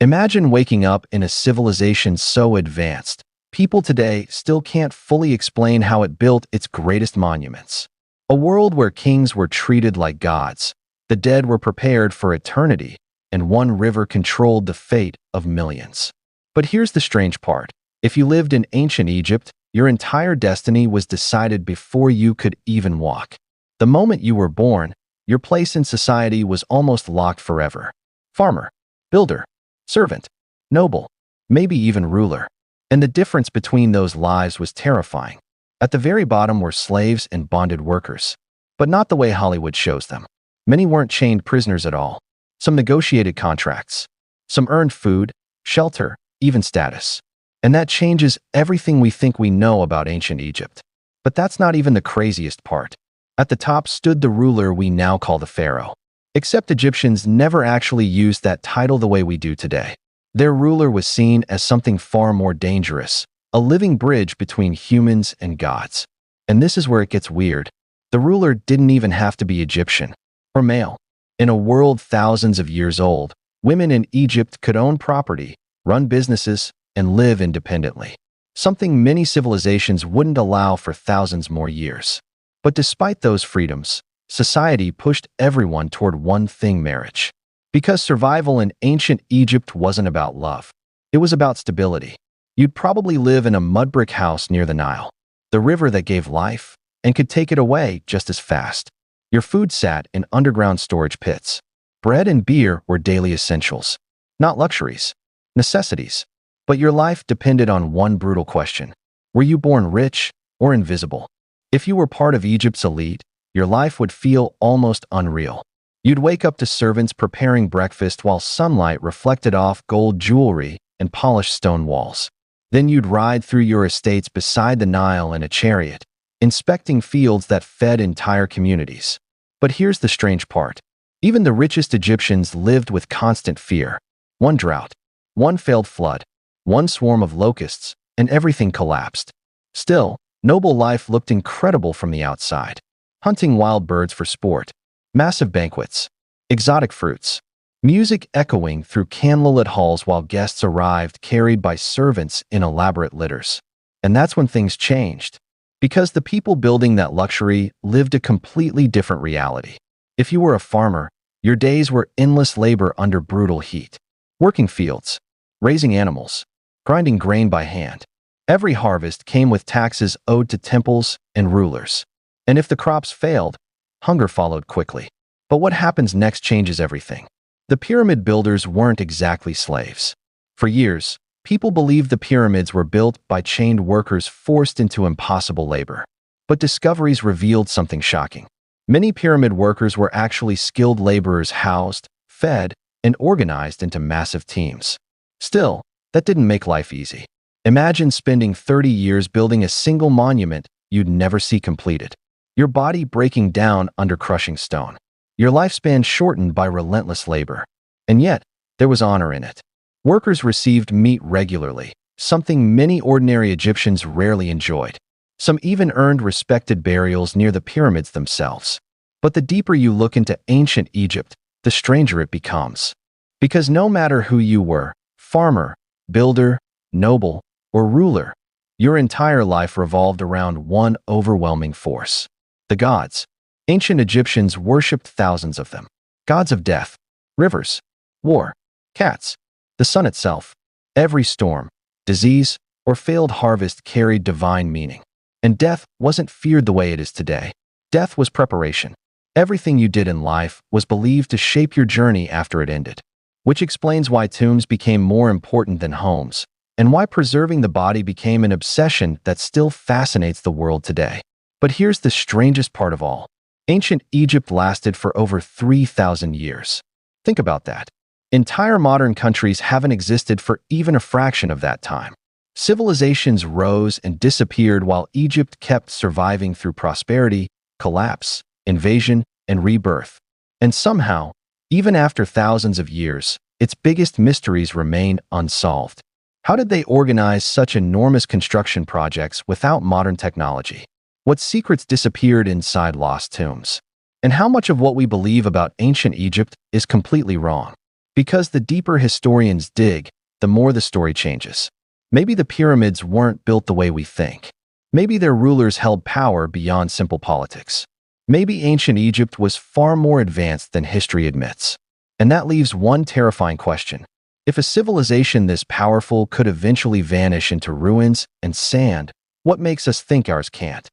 Imagine waking up in a civilization so advanced, people today still can't fully explain how it built its greatest monuments. A world where kings were treated like gods, the dead were prepared for eternity, and one river controlled the fate of millions. But here's the strange part. If you lived in ancient Egypt, your entire destiny was decided before you could even walk. The moment you were born, your place in society was almost locked forever. Farmer, builder, servant, noble, maybe even ruler. And the difference between those lives was terrifying. At the very bottom were slaves and bonded workers. But not the way Hollywood shows them. Many weren't chained prisoners at all. Some negotiated contracts. Some earned food, shelter, even status. And that changes everything we think we know about ancient Egypt. But that's not even the craziest part. At the top stood the ruler we now call the pharaoh. Except Egyptians never actually used that title the way we do today. Their ruler was seen as something far more dangerous, a living bridge between humans and gods. And this is where it gets weird. The ruler didn't even have to be Egyptian or male. In a world thousands of years old, women in Egypt could own property, run businesses, and live independently. Something many civilizations wouldn't allow for thousands more years. But despite those freedoms, society pushed everyone toward one thing: marriage. Because survival in ancient Egypt wasn't about love. It was about stability. You'd probably live in a mud brick house near the Nile, the river that gave life, and could take it away just as fast. Your food sat in underground storage pits. Bread and beer were daily essentials, not luxuries, necessities. But your life depended on one brutal question. Were you born rich or invisible? If you were part of Egypt's elite, your life would feel almost unreal. You'd wake up to servants preparing breakfast while sunlight reflected off gold jewelry and polished stone walls. Then you'd ride through your estates beside the Nile in a chariot, inspecting fields that fed entire communities. But here's the strange part. Even the richest Egyptians lived with constant fear. One drought, one failed flood, one swarm of locusts, and everything collapsed. Still, noble life looked incredible from the outside. Hunting wild birds for sport, massive banquets, exotic fruits, music echoing through candlelit halls while guests arrived carried by servants in elaborate litters. And that's when things changed. Because the people building that luxury lived a completely different reality. If you were a farmer, your days were endless labor under brutal heat. Working fields, raising animals, grinding grain by hand. Every harvest came with taxes owed to temples and rulers. And if the crops failed, hunger followed quickly. But what happens next changes everything. The pyramid builders weren't exactly slaves. For years, people believed the pyramids were built by chained workers forced into impossible labor. But discoveries revealed something shocking. Many pyramid workers were actually skilled laborers housed, fed, and organized into massive teams. Still, that didn't make life easy. Imagine spending 30 years building a single monument you'd never see completed. Your body breaking down under crushing stone. Your lifespan shortened by relentless labor. And yet, there was honor in it. Workers received meat regularly, something many ordinary Egyptians rarely enjoyed. Some even earned respected burials near the pyramids themselves. But the deeper you look into ancient Egypt, the stranger it becomes. Because no matter who you were, farmer, builder, noble, or ruler, your entire life revolved around one overwhelming force: the gods. Ancient Egyptians worshipped thousands of them. Gods of death, rivers, war, cats, the sun itself. Every storm, disease, or failed harvest carried divine meaning. And death wasn't feared the way it is today. Death was preparation. Everything you did in life was believed to shape your journey after it ended. Which explains why tombs became more important than homes, and why preserving the body became an obsession that still fascinates the world today. But here's the strangest part of all. Ancient Egypt lasted for over 3,000 years. Think about that. Entire modern countries haven't existed for even a fraction of that time. Civilizations rose and disappeared while Egypt kept surviving through prosperity, collapse, invasion, and rebirth. And somehow, even after thousands of years, its biggest mysteries remain unsolved. How did they organize such enormous construction projects without modern technology? What secrets disappeared inside lost tombs? And how much of what we believe about ancient Egypt is completely wrong? Because the deeper historians dig, the more the story changes. Maybe the pyramids weren't built the way we think. Maybe their rulers held power beyond simple politics. Maybe ancient Egypt was far more advanced than history admits. And that leaves one terrifying question. If a civilization this powerful could eventually vanish into ruins and sand, what makes us think ours can't?